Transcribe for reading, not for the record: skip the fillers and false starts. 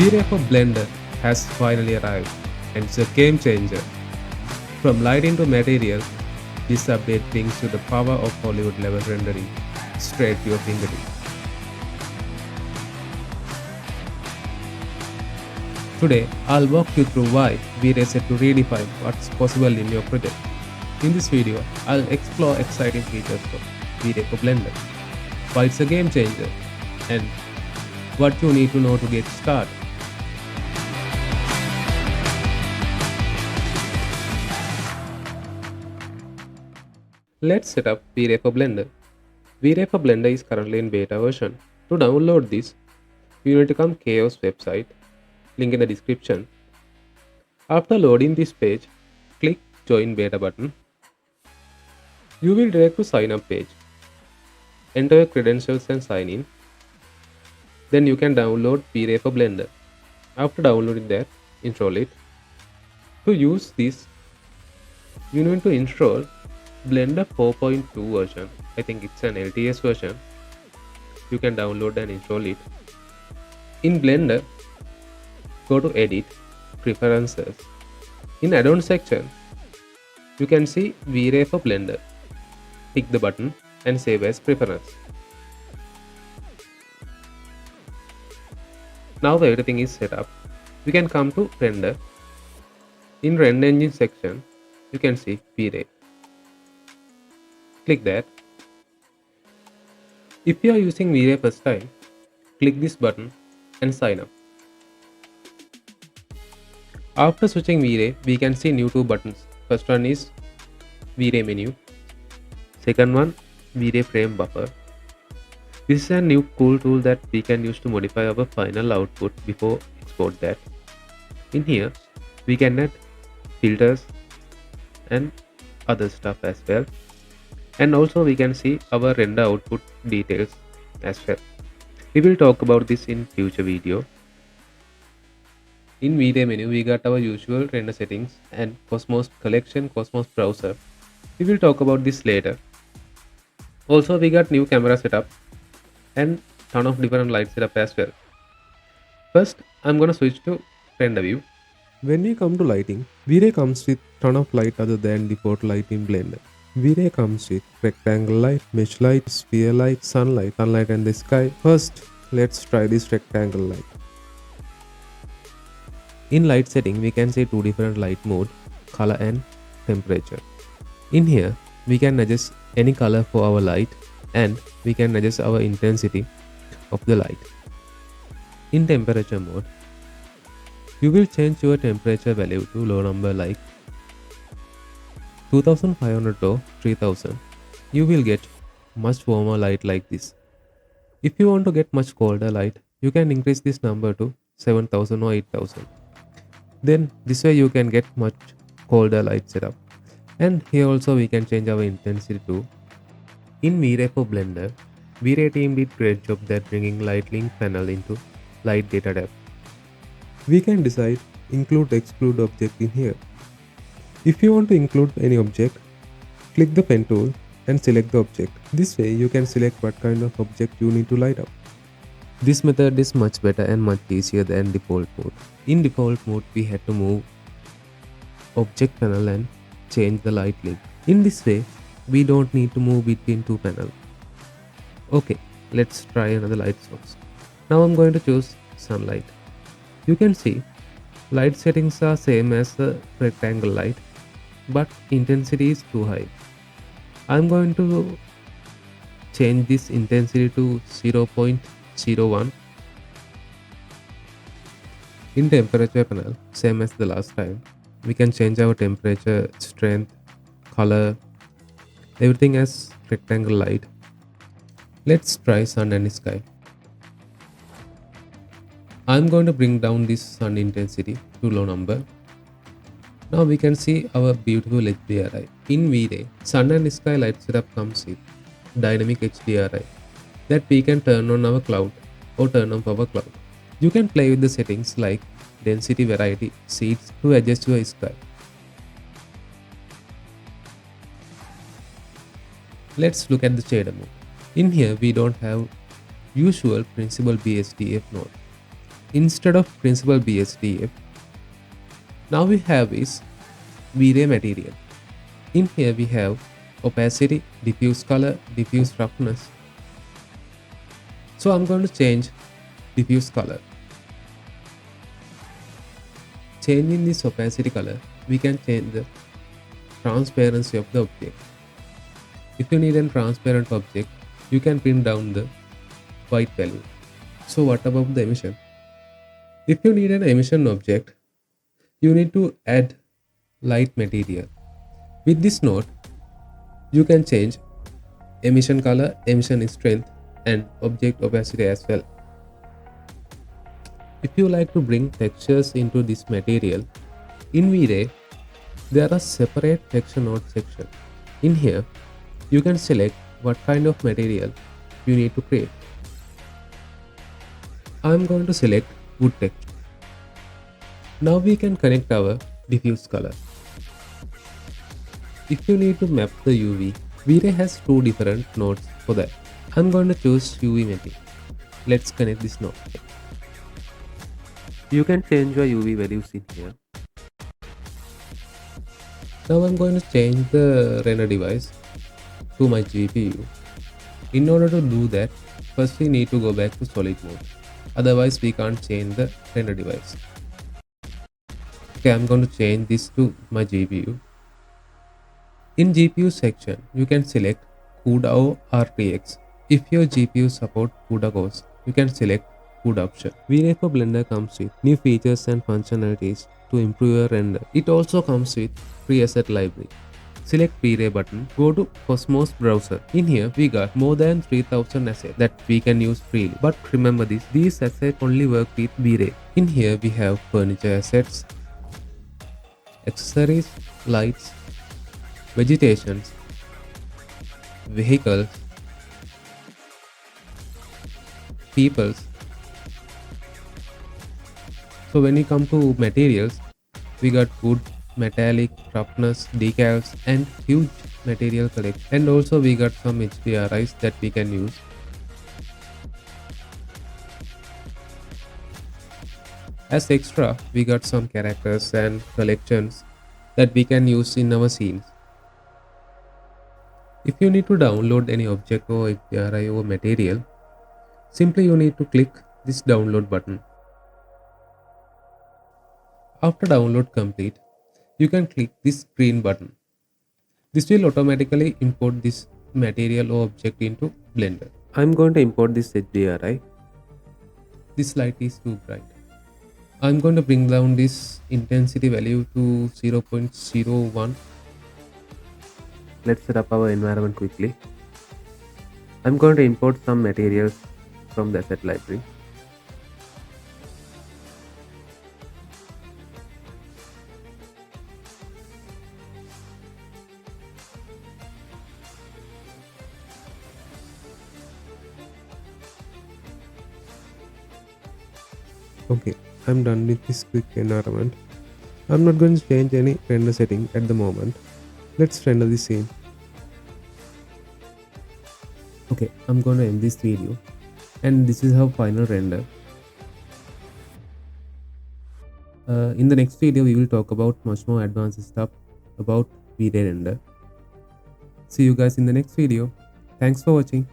V-Ray for Blender has finally arrived, and it's a game changer. From lighting to material, this update brings you the power of Hollywood level rendering straight to your fingertips. Today, I'll walk you through why V-Ray is set to redefine what's possible in your project. In this video, I'll explore exciting features of V-Ray for Blender, why it's a game changer, and what you need to know to get started. Let's set up V-Ray for Blender. V-Ray for Blender is currently in beta version. To download this, you need to come Chaos website, link in the description. After loading this page, click Join Beta button. You will direct to sign up page. Enter your credentials and sign in. Then you can download V-Ray for Blender. After downloading that, install it. To use this, you need to install Blender 4.2 version. I think it's an LTS version. You can download and install it. In Blender, go to Edit, Preferences. In Add-on section, you can see V-Ray for Blender. Click the button and save as preference. Now everything is set up. You can come to Render. In Render Engine section, you can see V-Ray. Click that. If you are using V-Ray first time, click this button and sign up. After switching V-Ray, we can see new two buttons. First one is V-Ray menu. Second one, V-Ray frame buffer. This is a new cool tool that we can use to modify our final output before export that. In here, we can add filters and other stuff as well. And also we can see our render output details as well. We will talk about this in future video. In V-Ray menu, we got our usual render settings and Cosmos collection, Cosmos browser. We will talk about this later. Also, we got new camera setup and ton of different light setup as well. First, I'm gonna switch to render view. When we come to lighting, V-Ray comes with ton of light other than default light in Blender. V-Ray comes with rectangle light, mesh light, sphere light, sunlight and the sky. First, let's try this rectangle light. In light setting, we can see two different light mode, color and temperature. In here, we can adjust any color for our light and we can adjust our intensity of the light. In temperature mode, you will change your temperature value to low number like 2500 or 3000. You will get much warmer light like this. If you want to get much colder light, you can increase this number to 7000 or 8000. Then this way you can get much colder light setup. And here also we can change our intensity too. In V-Ray for Blender, V-Ray team did great job that bringing light link panel into light data tab. We can decide include exclude object in here. If you want to include any object, click the pen tool and select the object. This way you can select what kind of object you need to light up. This method is much better and much easier than default mode. In default mode, we had to move object panel and change the light link. In this way, we don't need to move between two panels. Okay, let's try another light source. Now I'm going to choose sunlight. You can see light settings are same as the rectangle light, but intensity is too high. I'm going to change this intensity to 0.01. In temperature panel, same as the last time, we can change our temperature, strength, color, everything as rectangle light. Let's try sun and sky. I'm going to bring down this sun intensity to low number. Now we can see our beautiful HDRI. In V-Ray, sun and sky light setup comes with dynamic HDRI that we can turn on our cloud or turn off our cloud. You can play with the settings like density, variety, seeds to adjust your sky. Let's look at the shader mode. In here we don't have usual principal BSDF node. instead of principal BSDF. Now we have is V-Ray material. In here we have opacity, diffuse color, diffuse roughness. So I'm going to change diffuse color. Changing this opacity color, we can change the transparency of the object. If you need a transparent object, you can pin down the white value. So what about the emission? If you need an emission object, you need to add light material. With this node, you can change emission color, emission strength, and object opacity as well. If you like to bring textures into this material, in V-Ray, there are separate texture node section. In here, you can select what kind of material you need to create. I am going to select wood texture. Now we can connect our diffuse color. If you need to map the UV, V-Ray has two different nodes for that. I'm going to choose UV mapping. Let's connect this node. You can change your UV values in here. Now I'm going to change the render device to my GPU. In order to do that, first we need to go back to solid mode. Otherwise we can't change the render device. Okay, I'm going to change this to my GPU. In GPU section, you can select CUDA or RTX. If your GPU support CUDA cores, you can select CUDA option. V-Ray for Blender comes with new features and functionalities to improve your render. It also comes with free asset library. Select V-Ray button, go to Cosmos browser. In here, we got more than 3000 assets that we can use freely. But remember this, these assets only work with V-Ray. In here, we have furniture assets, accessories, lights, vegetations, vehicles, peoples. So when we come to materials, we got wood, metallic, roughness, decals, and huge material collection. And also we got some HDRIs that we can use. As extra, we got some characters and collections that we can use in our scenes. If you need to download any object or HDRI or material, simply you need to click this download button. After download complete, you can click this green button. This will automatically import this material or object into Blender. I'm going to import this HDRI. This light is too bright. I'm going to bring down this intensity value to 0.01. Let's set up our environment quickly. I'm going to import some materials from the asset library. Okay, I'm done with this quick environment. I'm not going to change any render setting at the moment. Let's render the scene. Okay, I'm going to end this video, and this is how final render. In the next video, we will talk about much more advanced stuff about V-Ray render. See you guys in the next video. Thanks for watching.